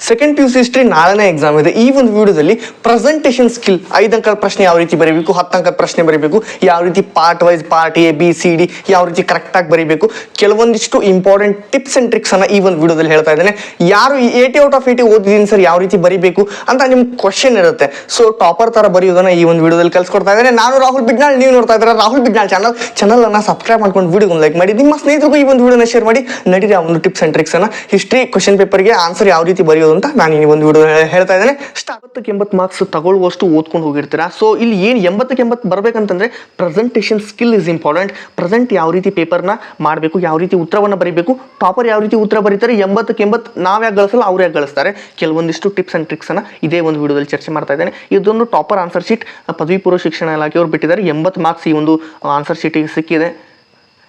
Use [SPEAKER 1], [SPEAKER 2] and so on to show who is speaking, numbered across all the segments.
[SPEAKER 1] Second P U C history ನಾಳೆನೇ exam ಇದೆ. ಈ ಒಂದು ವಿಡಿಯೋದಲ್ಲಿ ಪ್ರೆಸೆಂಟೇಷನ್ ಸ್ಕಿಲ್ 5 ಅಂಕದ ಪ್ರಶ್ನೆ ಯಾವ ರೀತಿ ಬರೀಬೇಕು, 10 ಅಂಕದ ಪ್ರಶ್ನೆ ಬರೀಬೇಕು, ಯಾವ ರೀತಿ part wise part A B C D ಯಾವ ರೀತಿ ಕರೆಕ್ಟಾಗಿ ಬರೀಬೇಕು, ಕೆಲವೊಂದಿಷ್ಟು ಇಂಪಾರ್ಟೆಂಟ್ ಟಿಪ್ಸ್ ಅಂಡ್ ಟ್ರಿಕ್ಸ್ ಅನ್ನ ಈ ಒಂದು ವಿಡಿಯೋದಲ್ಲಿ ಹೇಳ್ತಾ ಇದ್ದೇನೆ. ಯಾರು 80 ಔಟ್ ಆಫ್ 80 ಓದಿದ್ದೀನಿ ಸರ್ ಯಾವ ರೀತಿ ಬರೀಬೇಕು ಅಂತ ನಿಮ್ಗೆ ಕ್ವಶನ್ ಇರುತ್ತೆ. ಸೊ ಟಾಪರ್ ತರ ಬರೆಯೋದನ್ನ ಈ ಒಂದು ವಿಡಿಯೋದಲ್ಲಿ ಕಲ್ಸ್ಕೊಡ್ತಾ ಇದ್ದೇನೆ. ನಾನು ರಾಹುಲ್ ಬಿಡ್ನಾಳ್, ನೀವು ನೋಡ್ತಾ ಇದ್ದಾರೆ ರಾಹುಲ್ ಬಿಡ್ನಾಳ್ ಚಾನಲ್ ಅನ್ನ ಸಬ್ಸ್ಕ್ರೈಬ್ ಮಾಡ್ಕೊಂಡು ವಿಡಿಯೋಗೆ ಲೈಕ್ ಮಾಡಿ, ನಿಮ್ಮ ಸ್ನೇಹಿತರಿಗೂ ಈ ಒಂದು ವಿಡಿಯೋನ ಶೇರ್ ಮಾಡಿ. ನಡೀರಿ ಆ ಒಂದು ಟಿಪ್ಸ್ ಅಂಡ್ ಟ್ರಿಕ್ಸ್ ಅನ್ನ ಹಿಸ್ಟ್ರಿ ಕ್ವಶನ್ ಪೇಪರ್ಗೆ ಆನ್ಸರ್ ಯಾವ ರೀತಿ ಬರೆಯೋದು ಅಂತ ನಾನು ಈ ಒಂದು ವಿಡಿಯೋ ಹೇಳ್ತಾ ಇದ್ದೇನೆ. 80 ಮಾರ್ಕ್ಸ್ ತಗೊಳ್ಳುವಷ್ಟು ಓದ್ಕೊಂಡು ಹೋಗಿರ್ತೀರಾ. ಸೊ ಇಲ್ಲಿ ಏನು 80 ಬರ್ಬೇಕಂತಂದ್ರೆ presentation skill is important. Present ಯಾವ ರೀತಿ ಪೇಪರ್ನ ಮಾಡಬೇಕು, ಯಾವ ರೀತಿ ಉತ್ತರವನ್ನು ಬರೀಬೇಕು, ಟಾಪರ್ ಯಾವ ರೀತಿ ಉತ್ತರ ಬರೀತಾರೆ, 80 ನಾವ್ ಯಾಕೆ ಗಳಿಸಲ್ಲ ಅವ್ರು ಯಾಕೆ ಗಳಿಸ್ತಾರೆ, ಕೆಲವೊಂದಿಷ್ಟು ಟಿಪ್ಸ್ ಅಂಡ್ ಟ್ರಿಕ್ಸ್ ಅನ್ನ ಇದೇ ಒಂದು ವಿಡಿಯೋದಲ್ಲಿ ಚರ್ಚೆ ಮಾಡ್ತಾ ಇದ್ದೇನೆ. ಇದೊಂದು ಟಾಪರ್ ಆನ್ಸರ್ ಶೀಟ್ ಪದವಿ ಪೂರ್ವ ಶಿಕ್ಷಣ ಇಲಾಖೆಯವರು ಬಿಟ್ಟಿದ್ದಾರೆ. 80 ಮಾರ್ಕ್ಸ್ ಈ ಒಂದು ಆನ್ಸರ್ ಶೀಟಿಗೆ ಸಿಕ್ಕಿದೆ.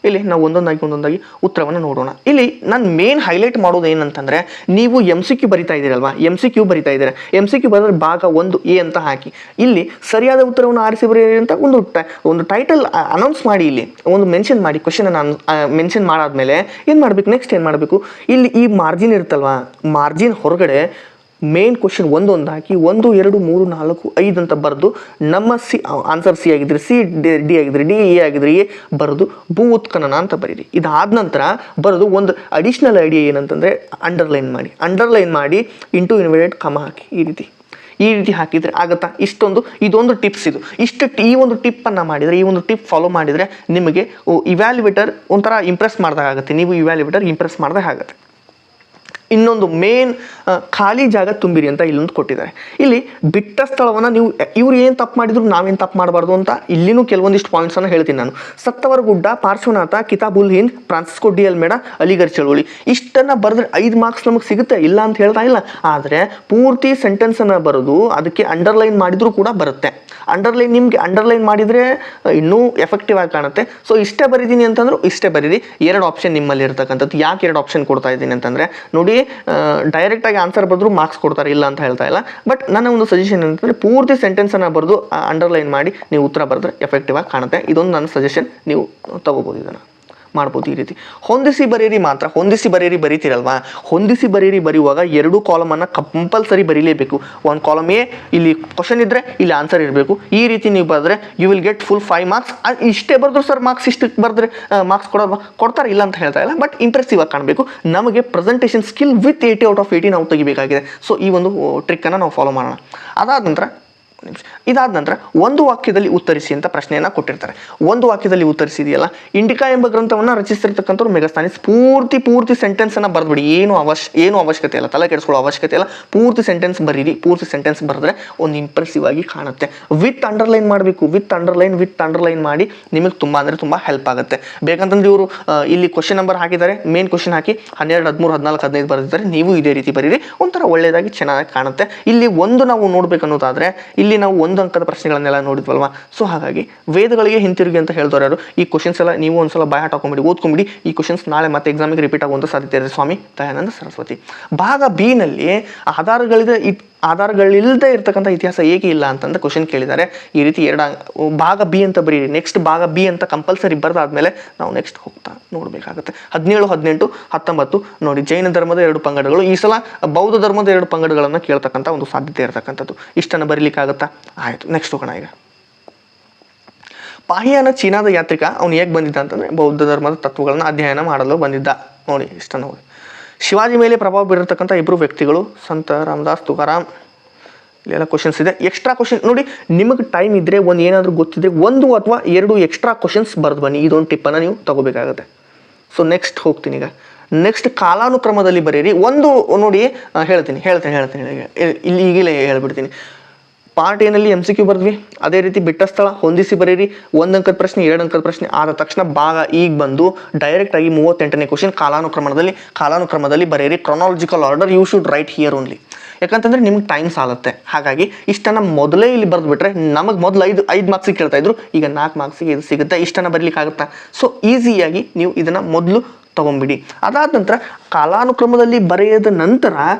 [SPEAKER 1] ಇಲ್ಲಿ ನಾವು ಒಂದೊಂದಾಗಿ ಉತ್ತರವನ್ನು ನೋಡೋಣ. ಇಲ್ಲಿ ನಾನು ಮೇನ್ ಹೈಲೈಟ್ ಮಾಡೋದು ಏನಂತಂದ್ರೆ, ನೀವು MCQ ಬರಿತಾ ಇದ್ದೀರಲ್ವಾ, MCQ ಬರಿತಾ ಇದ್ದೀರಾ, MCQ ಬರೆದ್ರೆ ಭಾಗ 1A ಅಂತ ಹಾಕಿ ಇಲ್ಲಿ ಸರಿಯಾದ ಉತ್ತರವನ್ನು ಆರಿಸಿ ಬರೆಯಿರಿ ಅಂತ ಒಂದು ಟೈಟಲ್ ಅನೌನ್ಸ್ ಮಾಡಿ, ಇಲ್ಲಿ ಒಂದು ಮೆನ್ಷನ್ ಮಾಡಿ, ಕ್ವಶನ್ ಅನ್ನು ಮೆನ್ಷನ್ ಮಾಡಾದ್ಮೇಲೆ ಏನು ಮಾಡಬೇಕು, ನೆಕ್ಸ್ಟ್ ಏನು ಮಾಡಬೇಕು, ಇಲ್ಲಿ ಈ ಮಾರ್ಜಿನ್ ಇರುತ್ತಲ್ವಾ, ಮಾರ್ಜಿನ್ ಹೊರಗಡೆ ಮೇನ್ ಕ್ವಶನ್ ಒಂದೊಂದು ಹಾಕಿ 1 2 3 4 5 ಅಂತ ಬರೆದು ನಮ್ಮ ಆನ್ಸರ್ ಸಿ ಆಗಿದ್ರೆ ಸಿ, ಡಿ ಆಗಿದ್ರೆ ಡಿ, ಎ ಆಗಿದ್ರೆ ಎ ಬರೆದು ಭೂ ಉತ್ಖನನ ಅಂತ ಬರೀರಿ. ಇದಾದ ನಂತರ ಬರೆದು ಒಂದು ಅಡಿಷ್ನಲ್ ಐಡಿಯಾ ಏನಂತಂದರೆ ಅಂಡರ್ಲೈನ್ ಮಾಡಿ ಇಂಟು ಇನ್ವರ್ಟೆಡ್ ಕಮ ಹಾಕಿ ಈ ರೀತಿ ಹಾಕಿದರೆ ಆಗುತ್ತಾ. ಇದೊಂದು ಟಿಪ್ಸ್. ಈ ಒಂದು ಟಿಪ್ಪನ್ನು ಮಾಡಿದರೆ, ಈ ಒಂದು ಟಿಪ್ ಫಾಲೋ ಮಾಡಿದರೆ ನಿಮಗೆ ಇವ್ಯಾಲ್ಯುವೇಟರ್ ಒಂಥರ ಇಂಪ್ರೆಸ್ ಮಾಡಿದಾಗ ಆಗುತ್ತೆ, ನೀವು ಇವ್ಯಾಲ್ಯುವೇಟರ್ ಇಂಪ್ರೆಸ್ ಮಾಡಿದಾಗ ಆಗುತ್ತೆ. ಇನ್ನೊಂದು ಮೇನ್ ಖಾಲಿ ಜಾಗ ತುಂಬಿರಿ ಅಂತ ಇಲ್ಲೊಂದು ಕೊಟ್ಟಿದ್ದಾರೆ. ಇಲ್ಲಿ ಬಿಟ್ಟ ಸ್ಥಳವನ್ನು ನೀವು ಇವ್ರು ಏನು ತಪ್ಪು ಮಾಡಿದ್ರು ನಾವೇನು ತಪ್ಪು ಮಾಡಬಾರ್ದು ಅಂತ ಇಲ್ಲಿನೂ ಕೆಲವೊಂದಿಷ್ಟು ಪಾಯಿಂಟ್ಸನ್ನು ಹೇಳ್ತೀನಿ ನಾನು. ಸತ್ತವರ ಗುಡ್ಡ, ಪಾರ್ಶ್ವನಾಥ, ಕಿತಾಬುಲ್ ಹಿಂದ್, ಫ್ರಾನ್ಸಿಸ್ಕೋ ಡಿ ಅಲ್ಮೇಡ, ಅಲಿಗರ್ ಚಳುವಳಿ ಇಷ್ಟನ್ನು ಬರೆದ್ರೆ 5 ಮಾರ್ಕ್ಸ್ ನಮಗೆ ಸಿಗುತ್ತೆ, ಇಲ್ಲ ಅಂತ ಹೇಳ್ತಾ ಇಲ್ಲ. ಆದರೆ ಪೂರ್ತಿ ಸೆಂಟೆನ್ಸನ್ನು ಬರೆದು ಅದಕ್ಕೆ ಅಂಡರ್ಲೈನ್ ಮಾಡಿದರೂ ಕೂಡ ಬರುತ್ತೆ. ನಿಮಗೆ ಅಂಡರ್ಲೈನ್ ಮಾಡಿದರೆ ಇನ್ನೂ ಎಫೆಕ್ಟಿವ್ ಆಗಿ ಕಾಣುತ್ತೆ. ಸೊ ಇಷ್ಟೇ ಬರೀತೀನಿ ಅಂತಂದ್ರೆ ಇಷ್ಟೇ ಬರೀರಿ. 2 ಆಪ್ಷನ್ ನಿಮ್ಮಲ್ಲಿ ಇರ್ತಕ್ಕಂಥದ್ದು. ಯಾಕೆ 2 ಆಪ್ಷನ್ ಕೊಡ್ತಾ ಇದ್ದೀನಿ ಅಂತಂದರೆ, ನೋಡಿ ಡೈರೆಕ್ಟಾಗಿ ಆನ್ಸರ್ ಬರೆದ್ರು ಮಾರ್ಕ್ಸ್ ಕೊಡ್ತಾರೆ, ಇಲ್ಲ ಅಂತ ಹೇಳ್ತಾ ಇಲ್ಲ. ಬಟ್ ನನ್ನ ಒಂದು ಸಜೆಷನ್ ಏನಂತಂದರೆ, ಪೂರ್ತಿ ಸೆಂಟೆನ್ಸನ್ನು ಬರೆದು ಅಂಡರ್ಲೈನ್ ಮಾಡಿ ನೀವು ಉತ್ತರ ಬರೆದ್ರೆ ಎಫೆಕ್ಟಿವ್ ಆಗಿ ಕಾಣುತ್ತೆ. ಇದೊಂದು ನನ್ನ ಸಜೆಷನ್, ನೀವು ತಗೋಬೋದು, ಇದನ್ನು ಮಾಡ್ಬೋದು. ಈ ರೀತಿ ಹೊಂದಿಸಿ ಬರೀರಿ ಬರೀತಿರಲ್ವಾ, ಹೊಂದಿಸಿ ಬರೆಯುವಾಗ 2 ಕಾಲಮನ್ನು ಕಂಪಲ್ಸರಿ ಬರೀಲೇಬೇಕು. ಒಂದು ಕಾಲಮ್ ಎ ಇಲ್ಲಿ ಕ್ವಶನ್ ಇದ್ದರೆ ಇಲ್ಲಿ ಆನ್ಸರ್ ಇರಬೇಕು. ಈ ರೀತಿ ನೀವು ಬರೆದ್ರೆ you will get full 5 marks. ಇಷ್ಟೇ ಬರೆದ್ರು ಸರ್ ಮಾರ್ಕ್ಸ್ ಇಷ್ಟಕ್ಕೆ ಬರೆದ್ರೆ ಮಾರ್ಕ್ಸ್ ಕೊಡ್ತಾರೆ, ಇಲ್ಲ ಅಂತ ಹೇಳ್ತಾ ಇಲ್ಲ. ಬಟ್ ಇಂಪ್ರೆಸಿವ್ ಆಗಿ ಕಾಣಬೇಕು. ನಮಗೆ presentation skill with 80 out of 80 ನಾವು ತೆಗಿಬೇಕಾಗಿದೆ. ಸೊ ಈ ಒಂದು ಟ್ರಿಕ್ಕನ್ನು ನಾವು ಫಾಲೋ ಮಾಡೋಣ. ಇದಾದ ನಂತರ ಒಂದು ವಾಕ್ಯದಲ್ಲಿ ಉತ್ತರಿಸಿ ಅಂತ ಪ್ರಶ್ನೆಯನ್ನು ಕೊಟ್ಟಿರ್ತಾರೆ. ಒಂದು ವಾಕ್ಯದಲ್ಲಿ ಉತ್ತರಿಸಿದೆಯಲ್ಲ, ಇಂಡಿಕಾ ಎಂಬ ಗ್ರಂಥವನ್ನು ರಚಿಸಿರ್ತಕ್ಕಂಥವ್ರು ಮೆಗಾಸ್ಥಾನಿಸ್. ಪೂರ್ತಿ ಸೆಂಟೆನ್ಸನ್ನು ಬರೆದ್ಬಿಡಿ. ಏನು ಅವಶ್ಯಕತೆ ಇಲ್ಲ, ತಲೆ ಕೆಡಿಸ್ಕೊಳ್ಳೋ ಅವಶ್ಯಕತೆ ಇಲ್ಲ. ಪೂರ್ತಿ ಸೆಂಟೆನ್ಸ್ ಬರೀರಿ. ಪೂರ್ತಿ ಸೆಂಟೆನ್ಸ್ ಬರೆದ್ರೆ ಒಂದು ಇಂಪ್ರೆಸಿವ್ ಆಗಿ ಕಾಣುತ್ತೆ. ವಿತ್ ಅಂಡರ್ಲೈನ್ ಮಾಡಬೇಕು. ವಿತ್ ಅಂಡರ್ಲೈನ್ ಮಾಡಿ ನಿಮಗೆ ತುಂಬ ಅಂದರೆ ತುಂಬ ಹೆಲ್ಪ್ ಆಗುತ್ತೆ. ಬೇಕಂತಂದ್ರೆ ಇವರು ಇಲ್ಲಿ ಕ್ವಶನ್ ನಂಬರ್ ಹಾಕಿದ್ದಾರೆ, ಮೇನ್ ಕ್ವಶನ್ ಹಾಕಿ 12, 13, 14, 15 ಬರೆದಿದ್ದಾರೆ. ನೀವು ಇದೇ ರೀತಿ ಬರೀರಿ, ಒಂಥರ ಒಳ್ಳೆಯದಾಗಿ ಚೆನ್ನಾಗಿ ಕಾಣುತ್ತೆ. ಇಲ್ಲಿ ನಾವು ನೋಡ್ಬೇಕನ್ನೋದಾದ್ರೆ, ಇಲ್ಲಿ ನಾವು 1 ಅಂಕದ ಪ್ರಶ್ನೆಗಳನ್ನೆಲ್ಲ ನೋಡಿದ್ವಲ್ವಾ. ಸೊ ಹಾಗಾಗಿ ವೇದಗಳಿಗೆ ಹಿಂತಿರುಗಿ ಅಂತ ಹೇಳ್ತಾರೆ ಯಾರು. ಈ ಕ್ವಶನ್ಸ್ ಎಲ್ಲ ನೀವು ಒಂದ್ಸಲ ಬಾಯ್ ಹಾಕೊಂಬಿಡಿ, ಓದ್ಕೊಂಬಿಡಿ. ಈ ಕ್ವಶನ್ಸ್ ನಾಳೆ ಮತ್ತೆ ಎಕ್ಸಾಮಿಗೆ ರಿಪೀಟ್ ಆಗುವಂಥ ಸಾಧ್ಯತೆ ಇದೆ. ಸ್ವಾಮಿ ದಯಾನಂದ ಸರಸ್ವತಿ. ಭಾಗ ಬಿ ನಲ್ಲಿ ಆಧಾರಗಳಿಲ್ಲದೆ ಇರ್ತಕ್ಕಂಥ ಇತಿಹಾಸ ಏಕೆ ಇಲ್ಲ ಅಂತಂದ್ರೆ ಕ್ವಶನ್ ಕೇಳಿದ್ದಾರೆ. ಈ ರೀತಿ ಭಾಗ ಬಿ ಅಂತ ಬರೀರಿ. ನೆಕ್ಸ್ಟ್ ಭಾಗ ಬಿ ಅಂತ ಕಂಪಲ್ಸರಿ ಬರೆದಾದ್ಮೇಲೆ ನಾವು ನೆಕ್ಸ್ಟ್ ಹೋಗ್ತಾ ನೋಡಬೇಕಾಗುತ್ತೆ. 17, 18, 19 ನೋಡಿ, ಜೈನ ಧರ್ಮದ 2 ಪಂಗಡಗಳು. ಈ ಸಲ ಬೌದ್ಧ ಧರ್ಮದ 2 ಪಂಗಡಗಳನ್ನು ಕೇಳ್ತಕ್ಕಂಥ ಒಂದು ಸಾಧ್ಯತೆ ಇರತಕ್ಕಂಥದ್ದು. ಇಷ್ಟನ್ನು ಬರೀಲಿಕ್ಕಾಗತ್ತಾ? ಆಯಿತು, ನೆಕ್ಸ್ಟ್ ಹೋಗೋಣ. ಈಗ ಪಾಹಿಯಾನ ಚೀನಾದ ಯಾತ್ರಿಕ. ಅವನು ಹೇಗೆ ಬಂದಿದ್ದ ಅಂತಂದರೆ, ಬೌದ್ಧ ಧರ್ಮದ ತತ್ವಗಳನ್ನು ಅಧ್ಯಯನ ಮಾಡಲು ಬಂದಿದ್ದ. ನೋಡಿ, ಇಷ್ಟನ್ನು ನೋಡಿ. ಶಿವಾಜಿ ಮೇಲೆ ಪ್ರಭಾವ ಬೀರಿರ್ತಕ್ಕಂಥ 2 ವ್ಯಕ್ತಿಗಳು, ಸಂತ ರಾಮದಾಸ್, ತುಕಾರಾಮ್. ಇಲ್ಲೆಲ್ಲ ಕ್ವಶನ್ಸ್ ಇದೆ. ಎಕ್ಸ್ಟ್ರಾ ಕ್ವಶನ್ ನೋಡಿ, ನಿಮಗೆ ಟೈಮ್ ಇದ್ದರೆ ಏನಾದರೂ ಗೊತ್ತಿದ್ರೆ 1 ಅಥವಾ 2 ಎಕ್ಸ್ಟ್ರಾ ಕ್ವಶನ್ಸ್ ಬರೆದು ಬನ್ನಿ. ಇದೊಂದು ಟಿಪ್ಪನ್ನು ನೀವು ತಗೋಬೇಕಾಗುತ್ತೆ. ಸೊ ನೆಕ್ಸ್ಟ್ ಹೋಗ್ತೀನಿ. ಈಗ ನೆಕ್ಸ್ಟ್ ಕಾಲಾನುಕ್ರಮದಲ್ಲಿ ಬರೀರಿ. ಒಂದು ನೋಡಿ, ಹೇಳ್ತೀನಿ ಇಲ್ಲಿ ಈಗಲೇ ಹೇಳ್ಬಿಡ್ತೀನಿ. ಪಾರ್ಟ್ ಎನಲ್ಲಿ MCQ ಬರೆದ್ವಿ. ಅದೇ ರೀತಿ ಬಿಟ್ಟ ಸ್ಥಳ ಹೊಂದಿಸಿ ಬರೀರಿ. 1 ಅಂಕದ ಪ್ರಶ್ನೆ, 2 ಅಂಕದ ಪ್ರಶ್ನೆ ಆದ ತಕ್ಷಣ ಭಾಗ ಈಗ ಬಂದು ಡೈರೆಕ್ಟ್ ಆಗಿ 38ನೇ ಕ್ವಶನ್ ಕಾಲಾನುಕ್ರಮದಲ್ಲಿ ಬರೀರಿ. Chronological order you should write here only. ಯಾಕಂತಂದ್ರೆ ನಿಮ್ಗೆ ಟೈಮ್ ಸಾಲುತ್ತೆ. ಹಾಗಾಗಿ ಇಷ್ಟನ್ನು ಮೊದಲೇ ಇಲ್ಲಿ ಬರೆದ್ಬಿಟ್ರೆ, ನಮಗೆ ಮೊದಲು 5 ಮಾರ್ಕ್ಸಿಗೆ ಕೇಳ್ತಾ ಇದ್ರು, ಈಗ 4 ಮಾರ್ಕ್ಸಿಗೆ ಇದು ಸಿಗುತ್ತೆ. ಇಷ್ಟನ್ನು ಬರೀಲಿಕ್ಕೆ ಆಗುತ್ತಾ? ಸೊ ಈಸಿಯಾಗಿ ನೀವು ಇದನ್ನು ಮೊದಲು ತಗೊಂಬಿಡಿ. ಅದಾದ ನಂತರ ಕಾಲಾನುಕ್ರಮದಲ್ಲಿ ಬರೆಯದ ನಂತರ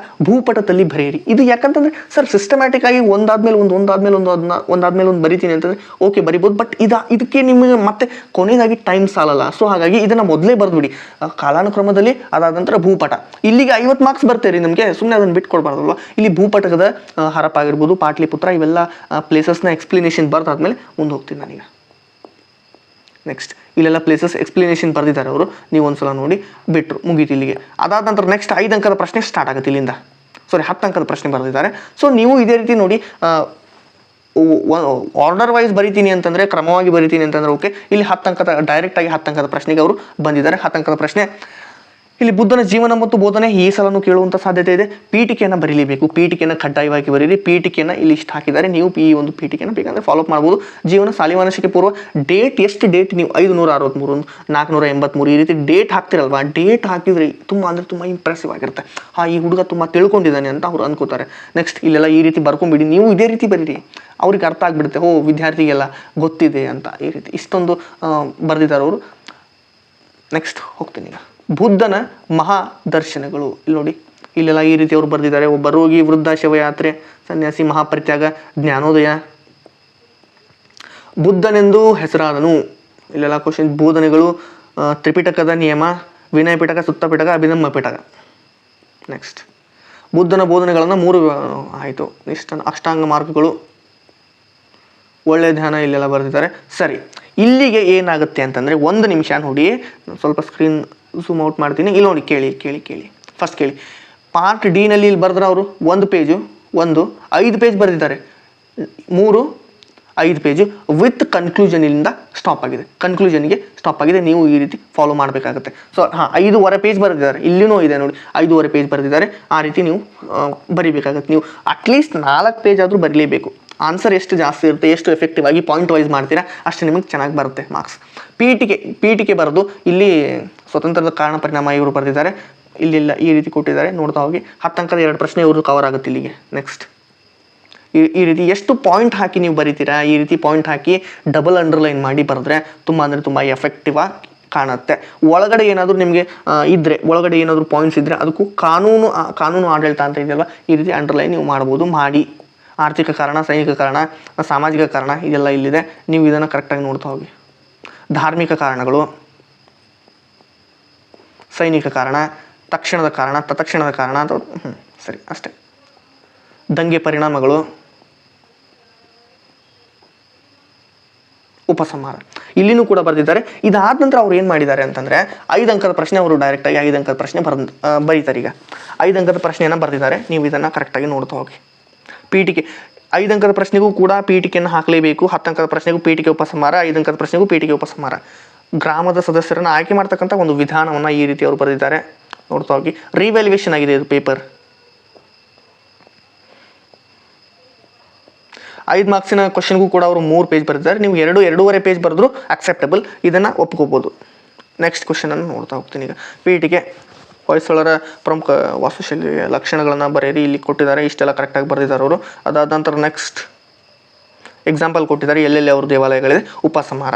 [SPEAKER 1] ಭೂಪಟದಲ್ಲಿ ಬರೆಯಿರಿ. ಇದು ಯಾಕಂತಂದ್ರೆ ಸರ್ ಸಿಸ್ಟಮ್ಯಾಟಿಕ್ ಆಗಿ ಒಂದಾದ್ಮೇಲೆ ಒಂದು ಬರಿತೀನಿ ಅಂತಂದ್ರೆ ಓಕೆ ಬರಿಬೋದು, ಬಟ್ ಇದಕ್ಕೆ ನಿಮಗೆ ಮತ್ತೆ ಕೊನೆಯದಾಗಿ ಟೈಮ್ ಸಾಲಲ್ಲ. ಸೊ ಹಾಗಾಗಿ ಇದನ್ನ ಮೊದಲೇ ಬರೆದ್ಬಿಡಿ, ಕಾಲಾನುಕ್ರಮದಲ್ಲಿ ಅದಾದ ನಂತರ ಭೂಪಟ. ಇಲ್ಲಿಗೆ 50 ಮಾರ್ಕ್ಸ್ ಬರ್ತೇರಿ ನಿಮಗೆ, ಸುಮ್ಮನೆ ಅದನ್ನು ಬಿಟ್ಕೊಡ್ಬಾರ್ದಲ್ವ. ಇಲ್ಲಿ ಭೂಪಟದ ಹರಪ್ಪ ಆಗಿರ್ಬೋದು, ಪಾಟ್ಲಿಪುತ್ರ, ಇವೆಲ್ಲ ಪ್ಲೇಸಸ್ನ ಎಕ್ಸ್ಪ್ಲನೇಷನ್ ಬರ್ದಾದ್ಮೇಲೆ ಮುಂದೆ ಹೋಗ್ತೀನಿ ನಾನೀಗ. ನೆಕ್ಸ್ಟ್ ಇಲ್ಲೆಲ್ಲ ಪ್ಲೇಸಸ್ ಎಕ್ಸ್ಪ್ಲನೇಷನ್ ಬರೆದಿದ್ದಾರೆ ಅವರು, ನೀವು ಒಂದ್ಸಲ ನೋಡಿ ಬಿಟ್ಟರು, ಮುಗೀತು ಇಲ್ಲಿಗೆ. ಅದಾದ ನಂತರ ನೆಕ್ಸ್ಟ್ 5 ಅಂಕದ ಪ್ರಶ್ನೆ ಸ್ಟಾರ್ಟ್ ಆಗುತ್ತೆ ಇಲ್ಲಿಂದ. 10 ಅಂಕದ ಪ್ರಶ್ನೆ ಬರೆದಿದ್ದಾರೆ. ಸೊ ನೀವು ಇದೇ ರೀತಿ ನೋಡಿ ಆರ್ಡರ್ ವೈಸ್ ಬರಿತೀನಿ ಅಂತಂದರೆ, ಕ್ರಮವಾಗಿ ಬರಿತೀನಿ ಅಂತಂದರೆ ಓಕೆ. ಇಲ್ಲಿ 10 ಅಂಕದ ಡೈರೆಕ್ಟಾಗಿ 10 ಅಂಕದ ಪ್ರಶ್ನೆಗೆ ಅವರು ಬಂದಿದ್ದಾರೆ. 10 ಅಂಕದ ಪ್ರಶ್ನೆ ಇಲ್ಲಿ ಬುದ್ಧನ ಜೀವನ ಮತ್ತು ಬೋಧನೆ ಈ ಸಲನೂ ಕೇಳುವಂಥ ಸಾಧ್ಯತೆ ಇದೆ. ಪೀಠಿಕೆಯನ್ನು ಬರೀಲೇಬೇಕು, ಪೀಠಿಕೆಯನ್ನು ಕಡ್ಡಾಯವಾಗಿ ಬರೀರಿ. ಪೀಠಿಕೆಯನ್ನು ಇಲ್ಲಿ ಇಷ್ಟು ಹಾಕಿದ್ದಾರೆ, ನೀವು ಈ ಒಂದು ಪೀಠಿಕೆಯನ್ನು ಬೇಕಂದರೆ ಫಾಲೋ ಅಪ್ ಮಾಡ್ಬೋದು. ಜೀವನ ಸಾಲಿವಾನಶಿಕೆ ಪೂರ್ವ ಡೇಟ್ ಎಷ್ಟು ಡೇಟ್ ನೀವು 563, 483 ಈ ರೀತಿ ಡೇಟ್ ಹಾಕ್ತಿರಲ್ವಾ, ಡೇಟ್ ಹಾಕಿದ್ರೆ ತುಂಬ ಇಂಪ್ರೆಸಿವ್ ಆಗಿರುತ್ತೆ. ಈ ಹುಡುಗ ತುಂಬ ತಿಳ್ಕೊಂಡಿದ್ದಾನೆ ಅಂತ ಅವ್ರು ಅನ್ಕೋತಾರೆ. ನೆಕ್ಸ್ಟ್ ಇಲ್ಲೆಲ್ಲ ಈ ರೀತಿ ಬರ್ಕೊಂಬಿಡಿ, ನೀವು ಇದೇ ರೀತಿ ಬರೀರಿ, ಅವ್ರಿಗೆ ಅರ್ಥ ಆಗಿಬಿಡುತ್ತೆ, ವಿದ್ಯಾರ್ಥಿಗೆಲ್ಲ ಗೊತ್ತಿದೆ ಅಂತ. ಈ ರೀತಿ ಇಷ್ಟೊಂದು ಬರೆದಿದ್ದಾರೆ ಅವರು. ನೆಕ್ಸ್ಟ್ ಹೋಗ್ತೀನಿ ಈಗ. ಬುದ್ಧನ ಮಹಾದರ್ಶನಗಳು ಇಲ್ಲಿ ನೋಡಿ, ಇಲ್ಲೆಲ್ಲ ಈ ರೀತಿ ಅವರು ಬರೆದಿದ್ದಾರೆ. ಒಬ್ಬ ರೋಗಿ, ವೃದ್ಧ, ಶವಯಾತ್ರೆ, ಸನ್ಯಾಸಿ, ಮಹಾಪರಿತ್ಯಾಗ, ಜ್ಞಾನೋದಯ, ಬುದ್ಧನೆಂದು ಹೆಸರಾದನು. ಇಲ್ಲೆಲ್ಲ ಕ್ವಶನ್. ಬೋಧನೆಗಳು, ತ್ರಿಪಿಟಕದ ನಿಯಮ, ವಿನಯ ಪಿಟಕ, ಸುತ್ತ ಪಿಟಕ, ಅಭಿನಮ್ಮ ಪಿಟಕ. ನೆಕ್ಸ್ಟ್ ಬುದ್ಧನ ಬೋಧನೆಗಳನ್ನು 3 ಆಯಿತು. ಅಷ್ಟಾಂಗ ಮಾರ್ಗಗಳು, ಒಳ್ಳೆಯ ಧ್ಯಾನ, ಇಲ್ಲೆಲ್ಲ ಬರೆದಿದ್ದಾರೆ. ಸರಿ, ಇಲ್ಲಿಗೆ ಏನಾಗುತ್ತೆ ಅಂತಂದರೆ, 1 ನಿಮಿಷ ನೋಡಿ, ಸ್ವಲ್ಪ ಸ್ಕ್ರೀನ್ ಝೂಮ್ ಔಟ್ ಮಾಡ್ತೀನಿ. ಇಲ್ಲಿ ನೋಡಿ, ಕೇಳಿ ಫಸ್ಟ್ ಕೇಳಿ. ಪಾರ್ಟ್ ಡಿ ನಲ್ಲಿ ಇಲ್ಲಿ ಬರೆದ್ರೆ ಅವರು 1 ಪೇಜು 5 ಪೇಜ್ ಬರೆದಿದ್ದಾರೆ. 5 ಪೇಜು ವಿತ್ ಕನ್ಕ್ಲೂಷನ್ ಇಲ್ಲಿಂದ ಸ್ಟಾಪ್ ಆಗಿದೆ, ಕನ್ಕ್ಲೂಷನ್ಗೆ ಸ್ಟಾಪ್ ಆಗಿದೆ. ನೀವು ಈ ರೀತಿ ಫಾಲೋ ಮಾಡಬೇಕಾಗುತ್ತೆ. ಸೊ 5.5 ಪೇಜ್ ಬರೆದಿದ್ದಾರೆ, ಇಲ್ಲಿನೂ ಇದೆ ನೋಡಿ 5.5 ಪೇಜ್ ಬರೆದಿದ್ದಾರೆ. ಆ ರೀತಿ ನೀವು ಬರಿಬೇಕಾಗುತ್ತೆ. ನೀವು ಅಟ್ಲೀಸ್ಟ್ 4 ಪೇಜ್ ಆದರೂ ಬರೀಲೇಬೇಕು. ಆನ್ಸರ್ ಎಷ್ಟು ಜಾಸ್ತಿ ಇರುತ್ತೆ, ಎಷ್ಟು ಎಫೆಕ್ಟಿವ್ ಆಗಿ ಪಾಯಿಂಟ್ ವೈಸ್ ಮಾಡ್ತೀರಾ ಅಷ್ಟು ನಿಮಗೆ ಚೆನ್ನಾಗಿ ಬರುತ್ತೆ ಮಾರ್ಕ್ಸ್. ಪೀಠಿಕೆ ಬರೆದು ಇಲ್ಲಿ ಸ್ವತಂತ್ರದ ಕಾರಣ ಪರಿಣಾಮ ಇವರು ಬರೆದಿದ್ದಾರೆ. ಇಲ್ಲೆಲ್ಲ ಈ ರೀತಿ ಕೊಟ್ಟಿದ್ದಾರೆ, ನೋಡ್ತಾ ಹೋಗಿ. 10 ಅಂಕದ 2 ಪ್ರಶ್ನೆ ಇವರು ಕವರ್ ಆಗುತ್ತೆ ಇಲ್ಲಿಗೆ. ನೆಕ್ಸ್ಟ್ ಈ ರೀತಿ ಎಷ್ಟು ಪಾಯಿಂಟ್ ಹಾಕಿ ನೀವು ಬರಿತೀರಾ, ಈ ರೀತಿ ಪಾಯಿಂಟ್ ಹಾಕಿ ಡಬಲ್ ಅಂಡರ್ಲೈನ್ ಮಾಡಿ ಬರೆದ್ರೆ ತುಂಬ ಎಫೆಕ್ಟಿವ್ ಆಗಿ ಕಾಣುತ್ತೆ. ಒಳಗಡೆ ಏನಾದರೂ ನಿಮಗೆ ಇದ್ದರೆ, ಒಳಗಡೆ ಏನಾದರೂ ಪಾಯಿಂಟ್ಸ್ ಇದ್ದರೆ ಅದಕ್ಕೂ ಕಾನೂನು ಆಡಳಿತ ಅಂತ ಇದೆಯಲ್ವ, ಈ ರೀತಿ ಅಂಡರ್ಲೈನ್ ನೀವು ಮಾಡ್ಬೋದು. ಮಾಡಿ ಆರ್ಥಿಕ ಕಾರಣ, ಸೈನಿಕ ಕಾರಣ, ಸಾಮಾಜಿಕ ಕಾರಣ ಇದೆಲ್ಲ ಇಲ್ಲಿದೆ. ನೀವು ಇದನ್ನು ಕರೆಕ್ಟಾಗಿ ನೋಡ್ತಾ ಹೋಗಿ. ಧಾರ್ಮಿಕ ಕಾರಣಗಳು, ಸೈನಿಕ ಕಾರಣ, ತಕ್ಷಣದ ಕಾರಣ, ತತ್ಕ್ಷಣದ ಕಾರಣ ಅಥವಾ ಸರಿ ಅಷ್ಟೇ. ದಂಗೆ ಪರಿಣಾಮಗಳು, ಉಪಸಂಹಾರ ಇಲ್ಲಿನೂ ಕೂಡ ಬರೆದಿದ್ದಾರೆ. ಇದಾದ ನಂತರ ಅವ್ರು ಏನು ಮಾಡಿದ್ದಾರೆ ಅಂತಂದರೆ 5 ಅಂಕದ ಪ್ರಶ್ನೆ ಅವರು ಡೈರೆಕ್ಟಾಗಿ 5 ಅಂಕದ ಪ್ರಶ್ನೆ ಬರೀತಾರೆ. ಈಗ 5 ಅಂಕದ ಪ್ರಶ್ನೆಯನ್ನು ಬರೆದಿದ್ದಾರೆ, ನೀವು ಇದನ್ನು ಕರೆಕ್ಟಾಗಿ ನೋಡ್ತಾ ಹೋಗಿ. ಪೀಠಿಕೆ 5 ಅಂಕದ ಪ್ರಶ್ನೆಗೂ ಕೂಡ ಪೀಠಿಕೆಯನ್ನು ಹಾಕಲೇಬೇಕು. 10 ಅಂಕದ ಪ್ರಶ್ನೆಗೂ ಪೀಠಿಕೆ ಉಪಸಂಹಾರ, 5 ಅಂಕದ ಪ್ರಶ್ನೆಗೂ ಪೀಠಿಕೆ ಉಪಸಂಹಾರ. ಗ್ರಾಮದ ಸದಸ್ಯರನ್ನು ಆಯ್ಕೆ ಮಾಡ್ತಕ್ಕಂಥ ಒಂದು ವಿಧಾನವನ್ನು ಈ ರೀತಿ ಅವರು ಬರೆದಿದ್ದಾರೆ, ನೋಡ್ತಾ ಹೋಗಿ. ರಿವ್ಯಾಲ್ಯೂಯೇಷನ್ ಆಗಿದೆ ಇದು ಪೇಪರ್. 5 ಮಾರ್ಕ್ಸಿನ ಕ್ವಶನ್ಗೂ ಕೂಡ ಅವರು 3 ಪೇಜ್ ಬರೆದಿದ್ದಾರೆ. ನೀವು 2.5 ಪೇಜ್ ಬರೆದ್ರು ಅಕ್ಸೆಪ್ಟಬಲ್, ಇದನ್ನು ಒಪ್ಕೋಬೋದು. ನೆಕ್ಸ್ಟ್ ಕ್ವಶನನ್ನು ನೋಡ್ತಾ ಹೋಗ್ತೀನಿ ಈಗ. ಪೀಠಿಕೆ ಹೊಯ್ಸಳರ ಪ್ರಮುಖ ವಾಸ್ತುಶೈಲಿಯ ಲಕ್ಷಣಗಳನ್ನು ಬರೆಯಿರಿ, ಇಲ್ಲಿ ಕೊಟ್ಟಿದ್ದಾರೆ. ಇಷ್ಟೆಲ್ಲ ಕರೆಕ್ಟಾಗಿ ಬರೆದಿದ್ದಾರೆ ಅವರು. ಅದಾದ ನಂತರ ನೆಕ್ಸ್ಟ್ ಎಕ್ಸಾಂಪಲ್ ಕೊಟ್ಟಿದ್ದಾರೆ ಎಲ್ಲೆಲ್ಲಿ ಅವ್ರ ದೇವಾಲಯಗಳಿದೆ. ಉಪಸಂಹಾರ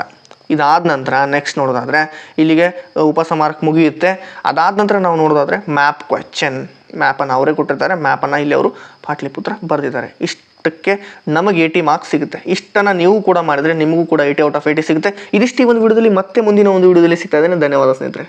[SPEAKER 1] ಇದಾದ ನಂತರ ನೆಕ್ಸ್ಟ್ ನೋಡೋದಾದರೆ ಇಲ್ಲಿಗೆ ಉಪಸಂಹಾರಕ್ಕೆ ಮುಗಿಯುತ್ತೆ. ಅದಾದ ನಂತರ ನಾವು ನೋಡೋದಾದರೆ ಮ್ಯಾಪ್ ಕ್ವೆಶ್ಚನ್, ಮ್ಯಾಪನ್ನು ಅವರೇ ಕೊಟ್ಟಿರ್ತಾರೆ. ಮ್ಯಾಪನ್ನು ಇಲ್ಲಿ ಅವರು ಪಾಟ್ಲಿಪುತ್ರ ಬರೆದಿದ್ದಾರೆ. ಇಷ್ಟಕ್ಕೆ ನಮಗೆ 80 ಮಾರ್ಕ್ಸ್ ಸಿಗುತ್ತೆ. ಇಷ್ಟನ್ನು ನೀವು ಕೂಡ ಮಾಡಿದರೆ ನಿಮಗೂ ಕೂಡ 80 ಔಟ್ ಆಫ್ 80 ಸಿಗುತ್ತೆ. ಇದಿಷ್ಟು ಈ ಒಂದು ವಿಡಿಯೋದಲ್ಲಿ. ಮತ್ತೆ ಮುಂದಿನ ಒಂದು ವಿಡಿಯೋದಲ್ಲಿ ಸಿಗ್ತಾ ಇದ್ದೇನೆ. ಧನ್ಯವಾದ ಸ್ನೇಹಿತರೆ.